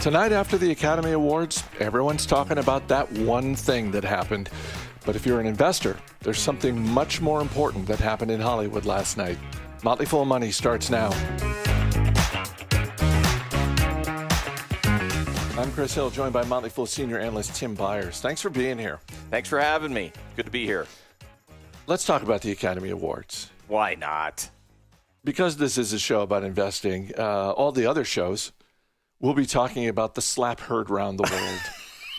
Tonight after the Academy Awards, everyone's talking about that one thing that happened. But if you're an investor, there's something much more important that happened in Hollywood last night. Motley Fool Money starts now. I'm Chris Hill, joined by Motley Fool senior analyst Tim Beyers. Thanks for being here. Thanks for having me. Good to be here. Let's talk about the Academy Awards. Why not? Because this is a show about investing, all the other shows, we'll be talking about the slap heard round the world.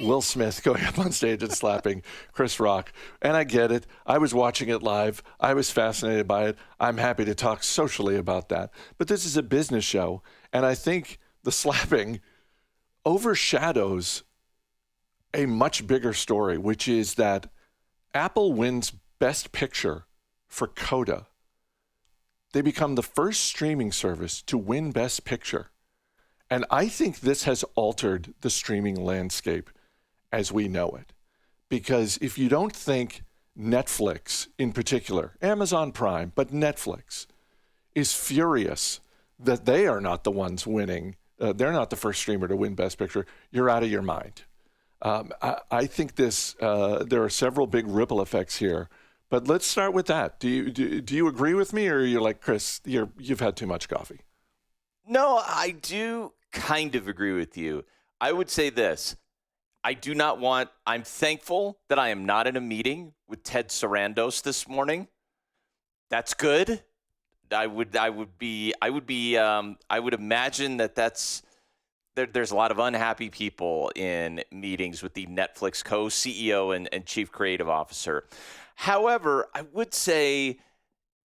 Will Smith going up on stage and slapping Chris Rock. And I get it. I was watching it live. I was fascinated by it. I'm happy to talk socially about that. But this is a business show. And I think the slapping overshadows a much bigger story, which is that Apple wins Best Picture for Coda. They become the first streaming service to win Best Picture. And I think this has altered the streaming landscape as we know it. Because if you don't think Netflix in particular, Amazon Prime, but Netflix is furious that they are not the ones winning, they're not the first streamer to win Best Picture, you're out of your mind. I think there are several big ripple effects here. But let's start with that. Do you agree with me, or you're like, Chris, you've had too much coffee? No, I do kind of agree with you. I would say this. I'm thankful that I am not in a meeting with Ted Sarandos this morning. That's good. I would imagine there's a lot of unhappy people in meetings with the Netflix co-CEO and chief creative officer. However, I would say,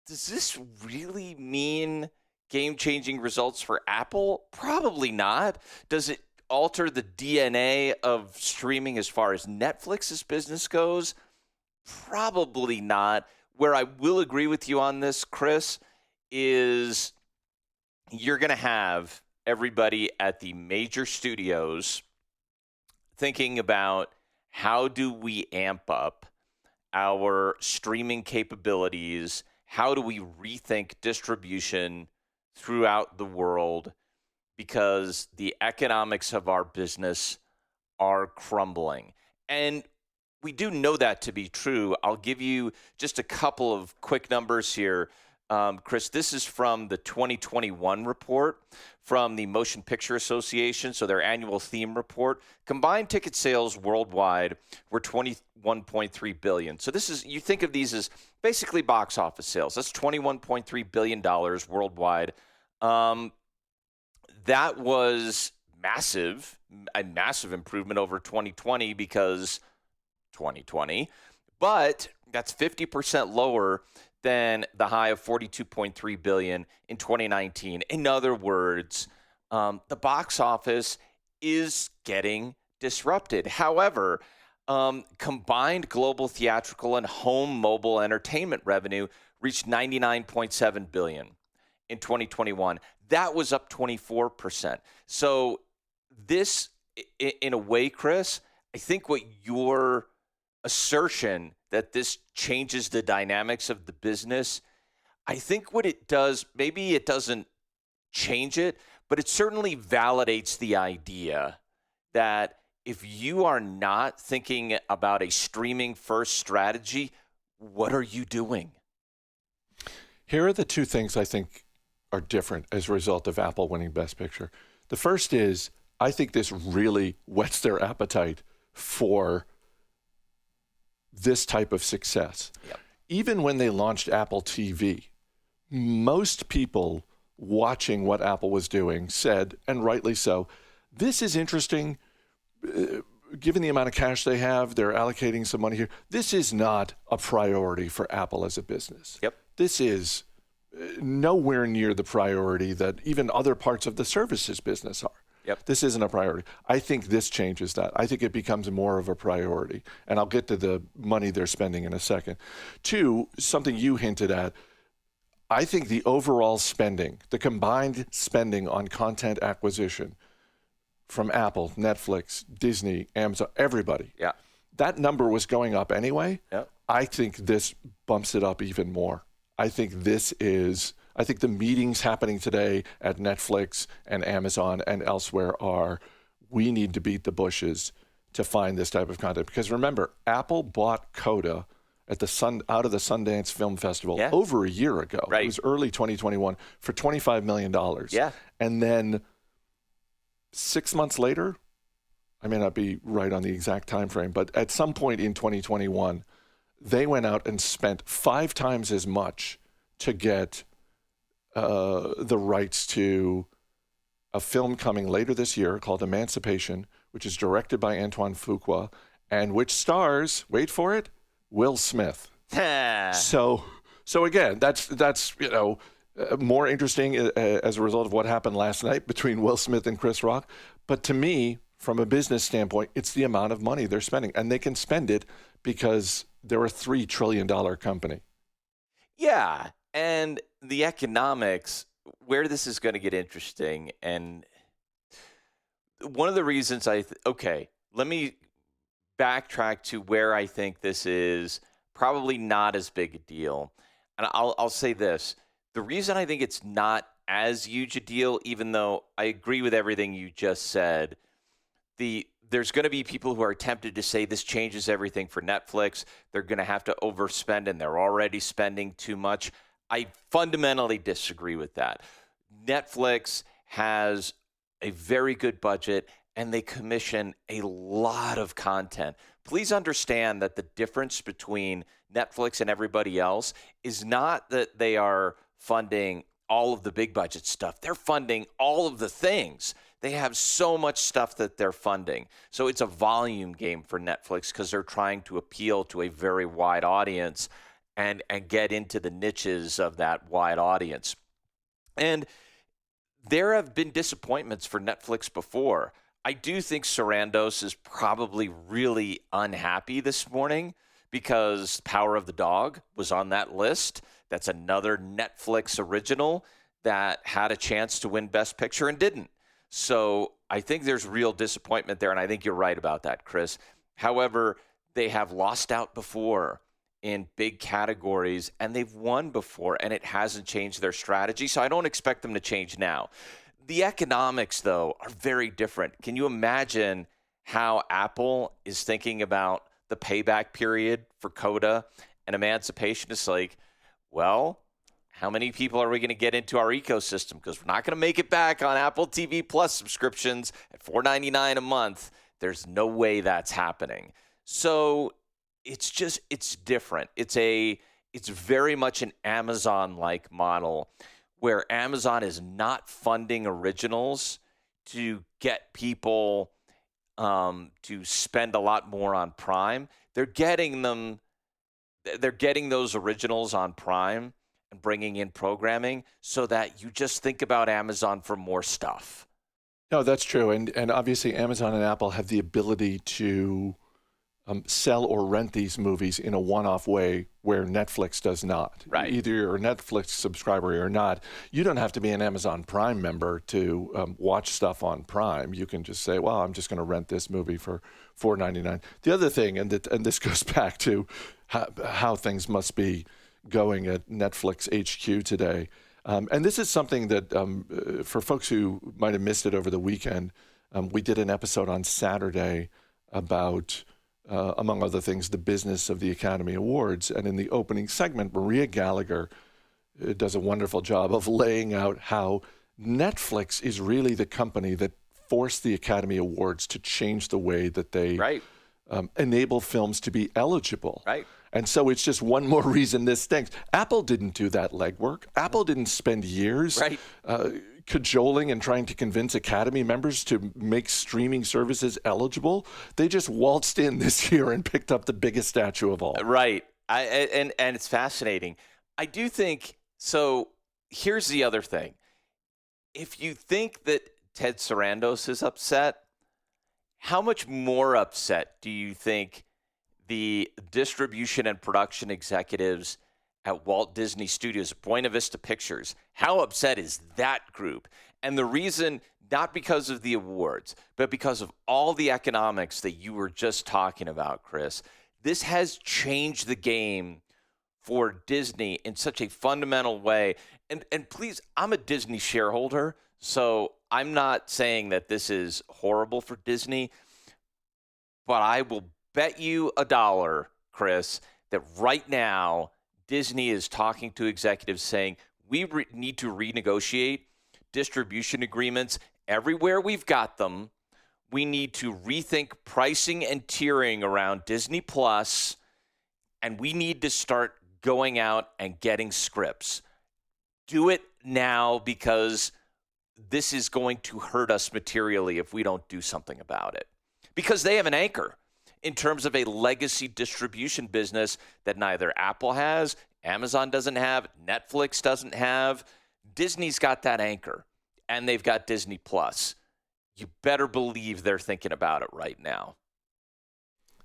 does this really mean game-changing results for Apple? Probably not. Does it alter the DNA of streaming as far as Netflix's business goes? Probably not. Where I will agree with you on this, Chris, is you're going to have everybody at the major studios thinking about how do we amp up our streaming capabilities? How do we rethink distribution throughout the world? Because the economics of our business are crumbling. And we do know that to be true. I'll give you just a couple of quick numbers here. Chris, this is from the 2021 report from the Motion Picture Association, so their annual theme report. Combined ticket sales worldwide were $21.3 billion. So this is, you think of these as basically box office sales. That's $21.3 billion worldwide. That was a massive improvement over 2020 because 2020, but that's 50% lower than the high of $42.3 billion in 2019. In other words, the box office is getting disrupted. However, combined global theatrical and home mobile entertainment revenue reached $99.7 billion in 2021. That was up 24%. So this, in a way, Chris, I think what your assertion that this changes the dynamics of the business, I think what it does, maybe it doesn't change it, but it certainly validates the idea that if you are not thinking about a streaming first strategy, what are you doing? Here are the two things I think are different as a result of Apple winning Best Picture. The first is, I think this really whets their appetite for this type of success. Yep. Even when they launched Apple TV, most people watching what Apple was doing said, and rightly so, this is interesting. Given the amount of cash they have, they're allocating some money here. This is not a priority for Apple as a business. Yep. This is nowhere near the priority that even other parts of the services business are. Yep. This isn't a priority. I think this changes that. I think it becomes more of a priority. And I'll get to the money they're spending in a second. Two, something you hinted at, I think the overall spending, the combined spending on content acquisition from Apple, Netflix, Disney, Amazon, everybody, that number was going up anyway. Yep. I think this bumps it up even more. I think the meetings happening today at Netflix and Amazon and elsewhere are we need to beat the bushes to find this type of content. Because remember, Apple bought Coda at out of the Sundance Film Festival over a year ago. Right. It was early 2021 for $25 million. Yeah. And then 6 months later, I may not be right on the exact time frame, but at some point in 2021, they went out and spent 5 times as much to get the rights to a film coming later this year called Emancipation, which is directed by Antoine Fuqua, and which stars, wait for it, Will Smith. So again, that's more interesting as a result of what happened last night between Will Smith and Chris Rock. But to me, from a business standpoint, it's the amount of money they're spending, and they can spend it because they're a $3 trillion company. Yeah, and the economics, where this is going to get interesting, and one of the reasons let me backtrack to where I think this is probably not as big a deal. And I'll say this. The reason I think it's not as huge a deal, even though I agree with everything you just said, there's going to be people who are tempted to say this changes everything for Netflix. They're going to have to overspend, and they're already spending too much. I fundamentally disagree with that. Netflix has a very good budget, and they commission a lot of content. Please understand that the difference between Netflix and everybody else is not that they are funding all of the big budget stuff. They're funding all of the things. They have so much stuff that they're funding. So it's a volume game for Netflix because they're trying to appeal to a very wide audience and get into the niches of that wide audience. And there have been disappointments for Netflix before. I do think Sarandos is probably really unhappy this morning because Power of the Dog was on that list. That's another Netflix original that had a chance to win Best Picture and didn't. So I think there's real disappointment there, and I think you're right about that, Chris. However, they have lost out before in big categories, and they've won before, and it hasn't changed their strategy, so I don't expect them to change now. The economics, though, are very different. Can you imagine how Apple is thinking about the payback period for Coda and Emancipation? It's like, well, how many people are we going to get into our ecosystem? Because we're not going to make it back on Apple TV Plus subscriptions at $4.99 a month. There's no way that's happening. So it's different. It's very much an Amazon-like model where Amazon is not funding originals to get people to spend a lot more on Prime. They're getting those originals on Prime and bringing in programming so that you just think about Amazon for more stuff. No, that's true. And obviously Amazon and Apple have the ability to sell or rent these movies in a one-off way where Netflix does not. Right. Either you're a Netflix subscriber or not. You don't have to be an Amazon Prime member to watch stuff on Prime. You can just say, well, I'm just going to rent this movie for $4.99. The other thing, and this goes back to how things must be going at Netflix HQ today, and this is something that for folks who might have missed it over the weekend, we did an episode on Saturday about among other things, the business of the Academy Awards. And in the opening segment, Maria Gallagher does a wonderful job of laying out how Netflix is really the company that forced the Academy Awards to change the way that they enable films to be eligible. Right. And so it's just one more reason this stinks. Apple didn't do that legwork. Apple didn't spend years cajoling and trying to convince Academy members to make streaming services eligible. They just waltzed in this year and picked up the biggest statue of all. Right. And it's fascinating. I do think, so here's the other thing. If you think that Ted Sarandos is upset, how much more upset do you think the distribution and production executives at Walt Disney Studios, Buena Vista Pictures, how upset is that group? And the reason, not because of the awards, but because of all the economics that you were just talking about, Chris. This has changed the game for Disney in such a fundamental way. and please, I'm a Disney shareholder, so I'm not saying that this is horrible for Disney, but I will bet you $1, Chris, that right now Disney is talking to executives saying we need to renegotiate distribution agreements everywhere we've got them. We need to rethink pricing and tiering around Disney Plus, and we need to start going out and getting scripts. Do it now, because this is going to hurt us materially if we don't do something about it. Because they have an anchor in terms of a legacy distribution business that neither Apple has, Amazon doesn't have, Netflix doesn't have. Disney's got that anchor, and they've got Disney Plus. You better believe they're thinking about it right now.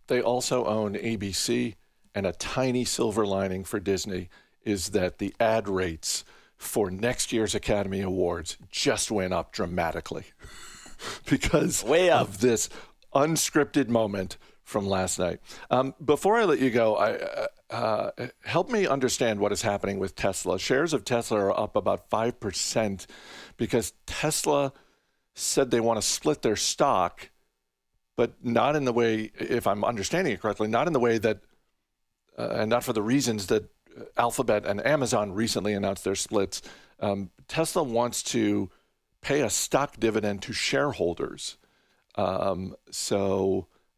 They also own ABC, and a tiny silver lining for Disney is that the ad rates for next year's Academy Awards just went up dramatically because of this unscripted moment from last night. Before I let you go, help me understand what is happening with Tesla. Shares of Tesla are up about 5% because Tesla said they want to split their stock, but not in the way, if I'm understanding it correctly, not in the way that, and not for the reasons that Alphabet and Amazon recently announced their splits. Tesla wants to pay a stock dividend to shareholders. And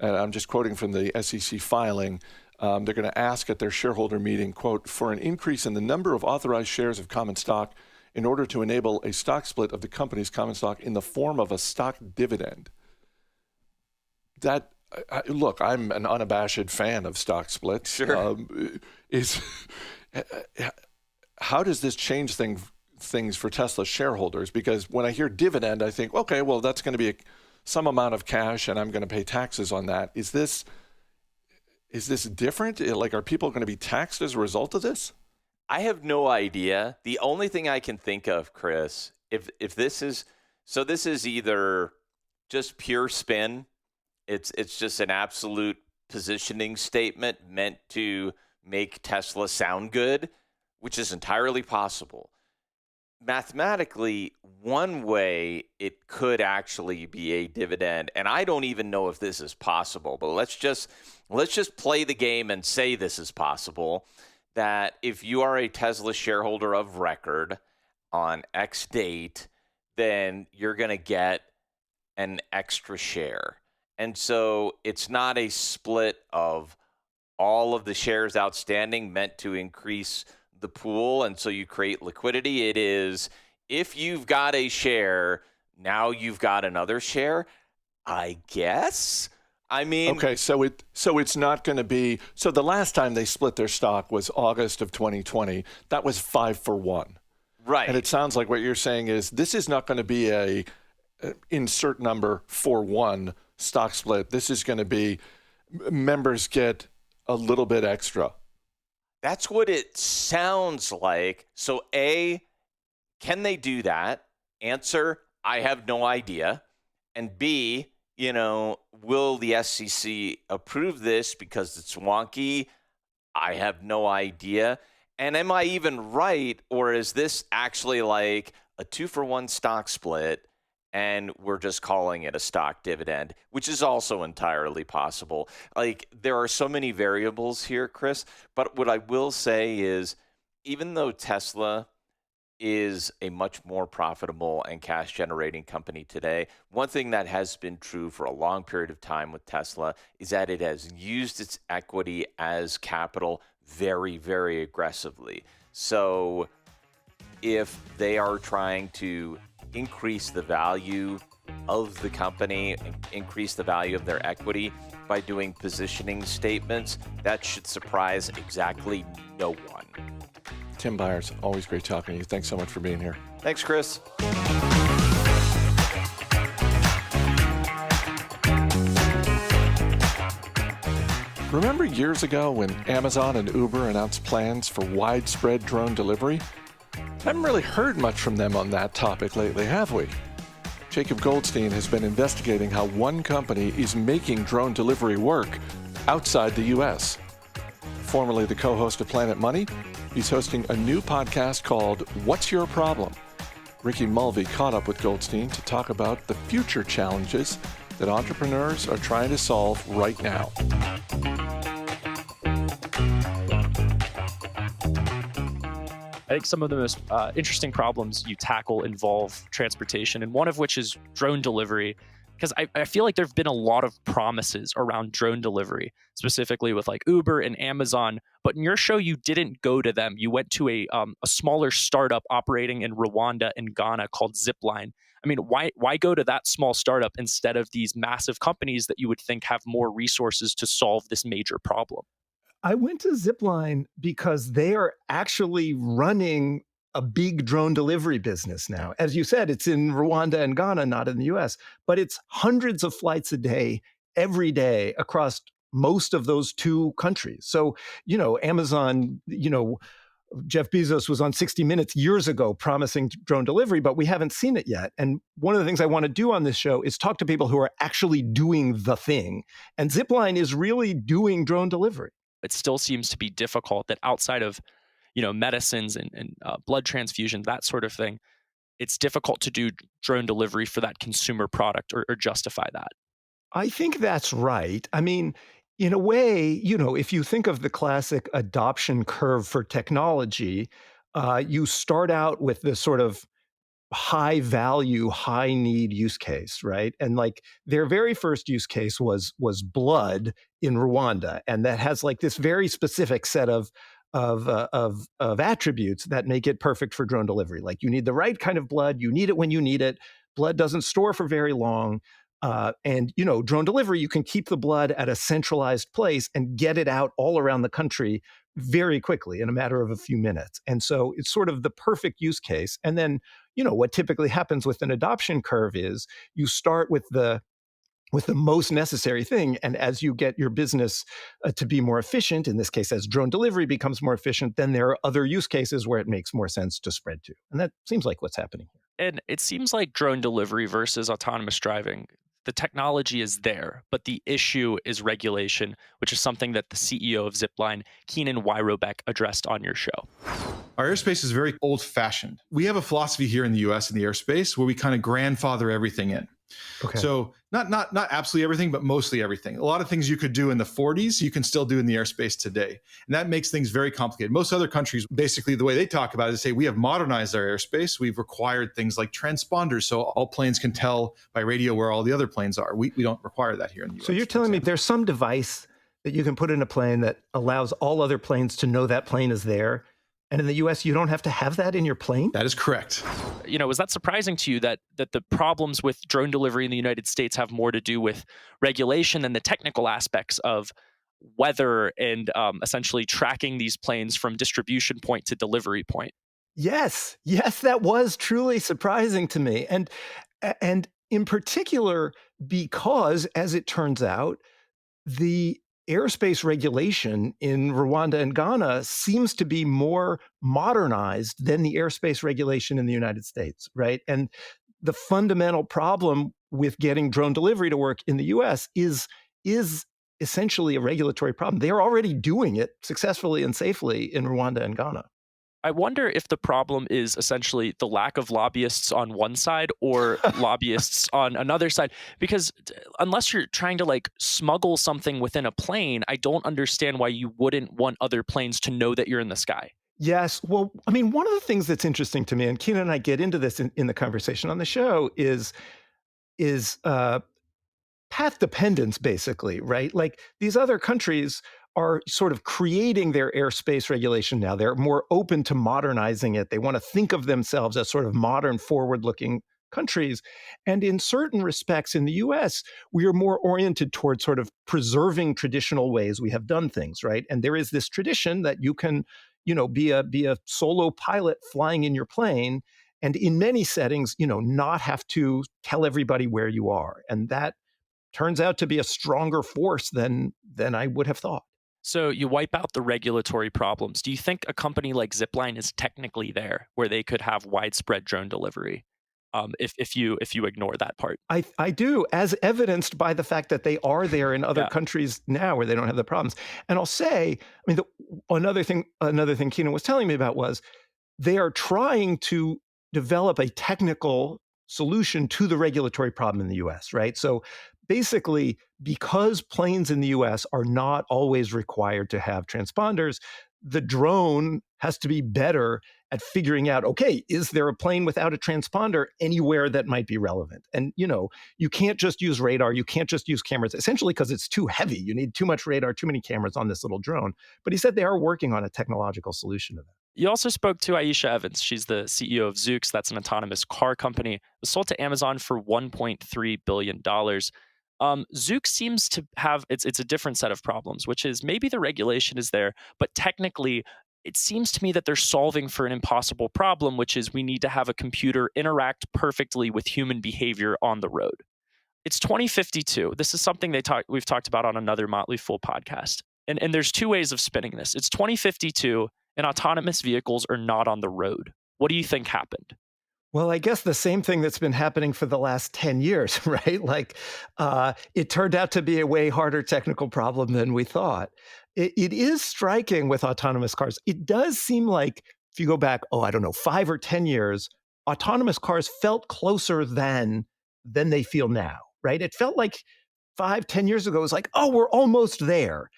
I'm just quoting from the SEC filing. They're going to ask at their shareholder meeting, quote, for an increase in the number of authorized shares of common stock in order to enable a stock split of the company's common stock in the form of a stock dividend. Look, I'm an unabashed fan of stock splits. Sure. How does this change things for Tesla shareholders? Because when I hear dividend, I think, okay, well, that's going to be some amount of cash, and I'm going to pay taxes on that. Is this different? Like, are people going to be taxed as a result of this? I have no idea. The only thing I can think of, Chris, if this is either just pure spin, it's just an absolute positioning statement meant to make Tesla sound good, which is entirely possible. Mathematically, one way it could actually be a dividend, and I don't even know if this is possible, but let's just play the game and say this is possible. That if you are a Tesla shareholder of record on X date, then you're going to get an extra share. And so it's not a split of all of the shares outstanding meant to increase the pool, and so you create liquidity. It is, if you've got a share, now you've got another share, I guess. I mean, okay, so it's not going to be. So the last time they split their stock was August of 2020. That was 5-for-1. Right. And it sounds like what you're saying is this is not going to be a insert number for one stock split. This is going to be members get a little bit extra. That's what it sounds like. So A, can they do that? Answer, I have no idea. And B, will the SEC approve this because it's wonky? I have no idea. And am I even right, or is this actually like a 2-for-1 stock split and we're just calling it a stock dividend, which is also entirely possible? Like, there are so many variables here, Chris, but what I will say is, even though Tesla is a much more profitable and cash-generating company today, one thing that has been true for a long period of time with Tesla is that it has used its equity as capital very, very aggressively. So if they are trying to increase the value of the company, increase the value of their equity by doing positioning statements, that should surprise exactly no one. Tim Beyers, always great talking to you. Thanks so much for being here. Thanks, Chris. Remember years ago when Amazon and Uber announced plans for widespread drone delivery? Haven't really heard much from them on that topic lately, have we? Jacob Goldstein has been investigating how one company is making drone delivery work outside the U.S. Formerly the co-host of Planet Money, He's hosting a new podcast called What's Your Problem? Ricky Mulvey caught up with Goldstein to talk about the future challenges that entrepreneurs are trying to solve right now. I think some of the most interesting problems you tackle involve transportation, and one of which is drone delivery. Because I feel like there have been a lot of promises around drone delivery, specifically with like Uber and Amazon. But in your show, you didn't go to them. You went to a smaller startup operating in Rwanda and Ghana called Zipline. I mean, why go to that small startup instead of these massive companies that you would think have more resources to solve this major problem? I went to Zipline because they are actually running a big drone delivery business now. As you said, it's in Rwanda and Ghana, not in the US, but it's hundreds of flights a day, every day across most of those two countries. So, Amazon, Jeff Bezos was on 60 Minutes years ago promising drone delivery, but we haven't seen it yet. And one of the things I want to do on this show is talk to people who are actually doing the thing. And Zipline is really doing drone delivery. It still seems to be difficult that outside of medicines and blood transfusions, that sort of thing, it's difficult to do drone delivery for that consumer product or justify that. I think that's right. I mean, in a way, if you think of the classic adoption curve for technology, you start out with this sort of high value, high need use case, right? And like their very first use case was blood in Rwanda, and that has like this very specific set of attributes that make it perfect for drone delivery. Like you need the right kind of blood, you need it when you need it. Blood doesn't store for very long. And drone delivery, you can keep the blood at a centralized place and get it out all around the country very quickly in a matter of a few minutes. And so it's sort of the perfect use case. And then, what typically happens with an adoption curve is you start with the most necessary thing. And as you get your business to be more efficient, in this case, as drone delivery becomes more efficient, then there are other use cases where it makes more sense to spread to. And that seems like what's happening here. And it seems like drone delivery versus autonomous driving, the technology is there, but the issue is regulation, which is something that the CEO of Zipline, Keenan Wyrobeck, addressed on your show. Our airspace is very old-fashioned. We have a philosophy here in the US in the airspace where we kind of grandfather everything in. Okay. So not absolutely everything, but mostly everything. A lot of things you could do in the 40s, you can still do in the airspace today. And that makes things very complicated. Most other countries, basically the way they talk about it is say, we have modernized our airspace. We've required things like transponders so all planes can tell by radio where all the other planes are. We don't require that here in the US. So you're telling me there's some device that you can put in a plane that allows all other planes to know that plane is there, and in the US, you don't have to have that in your plane? That is correct. Was that surprising to you that the problems with drone delivery in the United States have more to do with regulation than the technical aspects of weather and essentially tracking these planes from distribution point to delivery point? Yes, that was truly surprising to me. And in particular, because as it turns out, the airspace regulation in Rwanda and Ghana seems to be more modernized than the airspace regulation in the United States, right? And the fundamental problem with getting drone delivery to work in the US is essentially a regulatory problem. They're already doing it successfully and safely in Rwanda and Ghana. I wonder if the problem is essentially the lack of lobbyists on one side or lobbyists on another side, because unless you're trying to like smuggle something within a plane, I don't understand why you wouldn't want other planes to know that you're in the sky. Yes. Well, I mean, one of the things that's interesting to me, and Keenan and I get into this in the conversation on the show, is path dependence, basically, right? Like these other countries are sort of creating their airspace regulation now. They're more open to modernizing it. They want to think of themselves as sort of modern, forward-looking countries. And in certain respects in the US, we are more oriented towards sort of preserving traditional ways we have done things, right? And there is this tradition that you can, be a solo pilot flying in your plane, and in many settings, not have to tell everybody where you are. And that turns out to be a stronger force than I would have thought. So you wipe out the regulatory problems. Do you think a company like Zipline is technically there where they could have widespread drone delivery? if you ignore that part. I do, as evidenced by the fact that they are there in other countries now where they don't have the problems. And I'll say, I mean, another thing Keenan was telling me about was they are trying to develop a technical solution to the regulatory problem in the US, right? So basically, because planes in the US are not always required to have transponders, the drone has to be better at figuring out, okay, is there a plane without a transponder anywhere that might be relevant? And, you can't just use radar. You can't just use cameras, essentially because it's too heavy. You need too much radar, too many cameras on this little drone. But he said they are working on a technological solution to that. You also spoke to Aisha Evans. She's the CEO of Zoox. That's an autonomous car company. It was sold to Amazon for $1.3 billion. Zoox seems to have, it's a different set of problems, which is maybe the regulation is there, but technically it seems to me that they're solving for an impossible problem, which is we need to have a computer interact perfectly with human behavior on the road. It's 2052. This is something we've talked about on another Motley Fool podcast. And there's two ways of spinning this. It's 2052 and autonomous vehicles are not on the road. What do you think happened? Well, I guess the same thing that's been happening for the last 10 years, right? Like, it turned out to be a way harder technical problem than we thought. It is striking with autonomous cars. It does seem like if you go back, 5 or 10 years, autonomous cars felt closer than they feel now, right? It felt like 5, 10 years ago, it was like, we're almost there.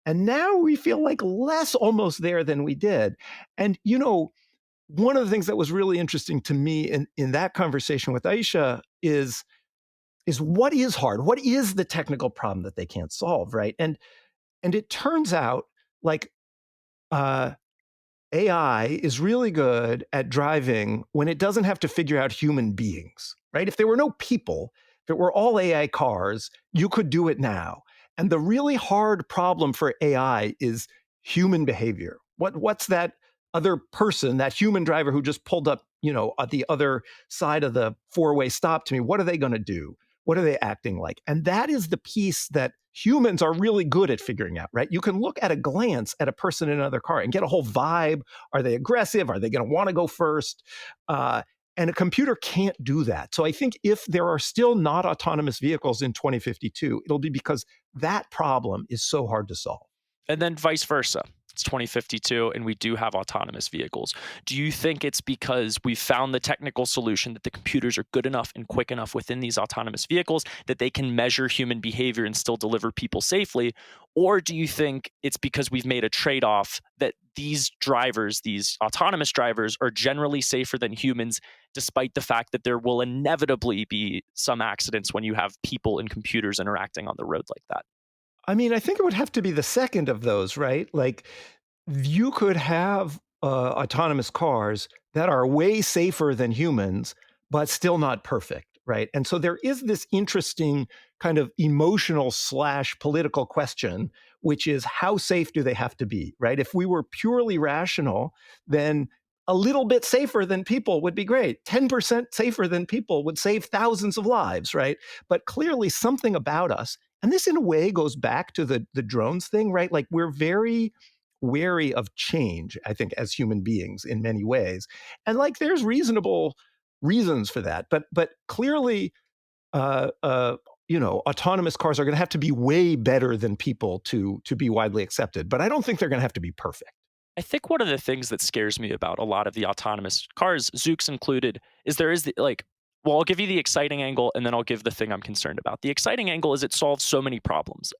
And now we feel like less almost there than we did. And, one of the things that was really interesting to me in that conversation with Aisha is what is hard? What is the technical problem that they can't solve, right? And it turns out like AI is really good at driving when it doesn't have to figure out human beings, right? If there were no people, if it were all AI cars, you could do it now. And the really hard problem for AI is human behavior. What's that other person, that human driver who just pulled up, at the other side of the four-way stop to me? What are they going to do? What are they acting like? And that is the piece that humans are really good at figuring out, right? You can look at a glance at a person in another car and get a whole vibe. Are they aggressive? Are they going to want to go first? And a computer can't do that. So I think if there are still not autonomous vehicles in 2052, it'll be because that problem is so hard to solve. And then vice versa. It's 2052 and we do have autonomous vehicles. Do you think it's because we found the technical solution that the computers are good enough and quick enough within these autonomous vehicles that they can measure human behavior and still deliver people safely? Or do you think it's because we've made a trade-off that these drivers, these autonomous drivers, are generally safer than humans, despite the fact that there will inevitably be some accidents when you have people and computers interacting on the road like that? I mean, I think it would have to be the second of those, right? Like, you could have autonomous cars that are way safer than humans, but still not perfect, right? And so there is this interesting kind of emotional / political question, which is how safe do they have to be, right? If we were purely rational, then a little bit safer than people would be great. 10% safer than people would save thousands of lives, right? But clearly something about us, and this in a way goes back to the drones thing, right? Like, we're very wary of change, I think, as human beings in many ways. And like, there's reasonable reasons for that. But clearly, autonomous cars are going to have to be way better than people to be widely accepted. But I don't think they're going to have to be perfect. I think one of the things that scares me about a lot of the autonomous cars, Zoox included, is there is I'll give you the exciting angle and then I'll give the thing I'm concerned about. The exciting angle is it solves so many problems.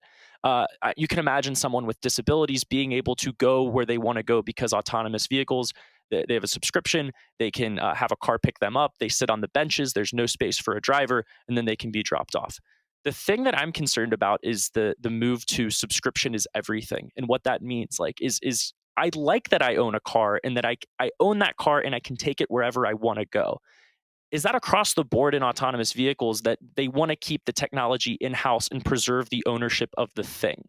You can imagine someone with disabilities being able to go where they want to go because autonomous vehicles, they have a subscription, they can have a car pick them up, they sit on the benches, there's no space for a driver, and then they can be dropped off. The thing that I'm concerned about is the move to subscription is everything. And what that means is I like that I own a car and that I own that car and I can take it wherever I want to go. Is that across the board in autonomous vehicles that they want to keep the technology in-house and preserve the ownership of the thing?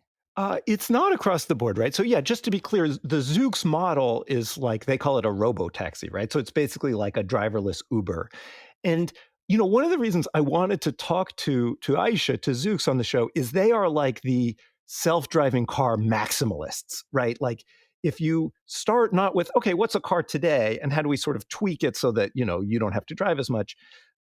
It's not across the board, right? So yeah, just to be clear, the Zoox model is like, they call it a robo-taxi, right? So it's basically like a driverless Uber. And one of the reasons I wanted to talk to Aisha, to Zoox on the show, is they are like the self-driving car maximalists, right? Like, if you start not with, okay, what's a car today and how do we sort of tweak it so that, you don't have to drive as much?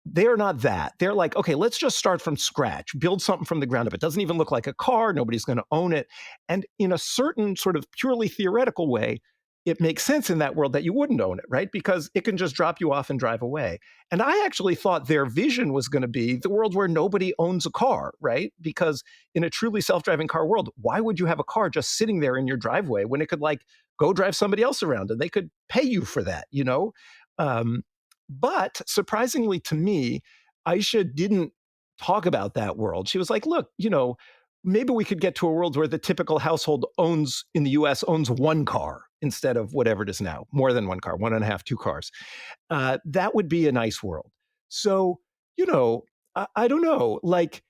they're not that. They're like, okay, let's just start from scratch, build something from the ground up. It doesn't even look like a car. Nobody's going to own it. And in a certain sort of purely theoretical way, it makes sense in that world that you wouldn't own it, right? Because it can just drop you off and drive away. And I actually thought their vision was going to be the world where nobody owns a car, right? Because in a truly self-driving car world, why would you have a car just sitting there in your driveway when it could like go drive somebody else around and they could pay you for that, you know? But surprisingly to me, Aisha didn't talk about that world. She was like, look, you know, maybe we could get to a world where the typical household in the US owns one car instead of whatever it is now, more than one car, 1.5, 2 cars. That would be a nice world. So, you know, I don't know, like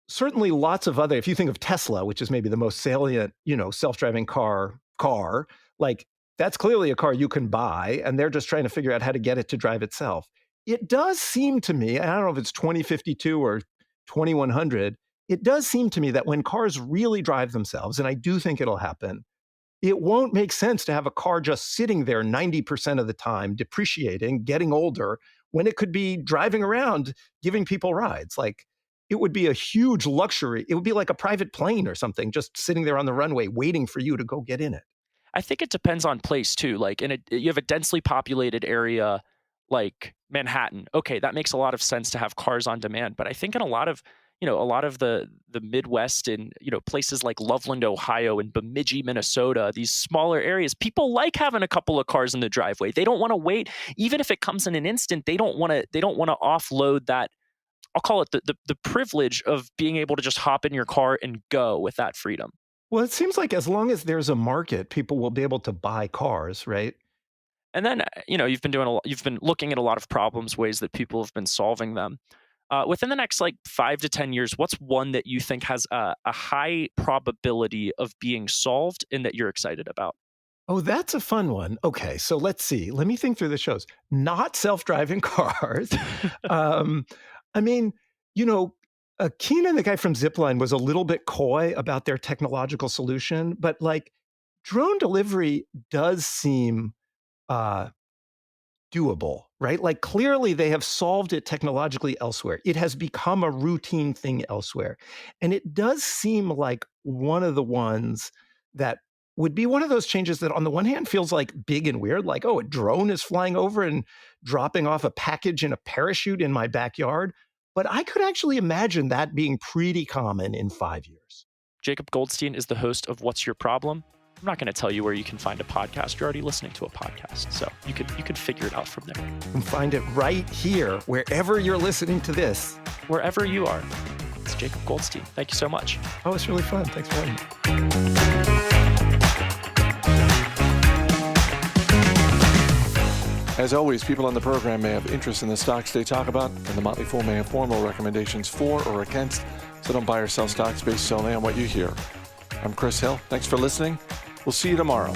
certainly lots of other, if you think of Tesla, which is maybe the most salient, you know, self-driving car, like that's clearly a car you can buy, and they're just trying to figure out how to get it to drive itself. It does seem to me, I don't know if it's 2052 or 2100, it does seem to me that when cars really drive themselves, and I do think it'll happen, it won't make sense to have a car just sitting there 90% of the time, depreciating, getting older, when it could be driving around, giving people rides. Like, it would be a huge luxury. It would be like a private plane or something, just sitting there on the runway waiting for you to go get in it. I think it depends on place too. Like you have a densely populated area like Manhattan. Okay, that makes a lot of sense to have cars on demand. But I think in a lot of the Midwest and, you know, places like Loveland, Ohio and Bemidji, Minnesota, these smaller areas, people like having a couple of cars in the driveway. They don't want to wait. Even if it comes in an instant, they don't want to offload that. I'll call it the privilege of being able to just hop in your car and go with that freedom. Well, it seems like as long as there's a market, people will be able to buy cars, right? And then, you know, you've been looking at a lot of problems, ways that people have been solving them. Within the next like 5 to 10 years, what's one that you think has a high probability of being solved and that you're excited about? Oh, that's a fun one. Okay, so let's see. Let me think through the shows. Not self-driving cars. I mean, you know, Keenan, the guy from Zipline, was a little bit coy about their technological solution, but like drone delivery does seem doable, right? Like clearly they have solved it technologically elsewhere. It has become a routine thing elsewhere. And it does seem like one of the ones that would be one of those changes that on the one hand feels like big and weird, like, oh, a drone is flying over and dropping off a package in a parachute in my backyard. But I could actually imagine that being pretty common in 5 years. Jacob Goldstein is the host of What's Your Problem? I'm not going to tell you where you can find a podcast. You're already listening to a podcast, so you could figure it out from there. You can find it right here, wherever you're listening to this. Wherever you are. It's Jacob Goldstein. Thank you so much. Oh, it's really fun. Thanks for having me. As always, people on the program may have interest in the stocks they talk about, and the Motley Fool may have formal recommendations for or against, so don't buy or sell stocks based solely on what you hear. I'm Chris Hill. Thanks for listening. We'll see you tomorrow.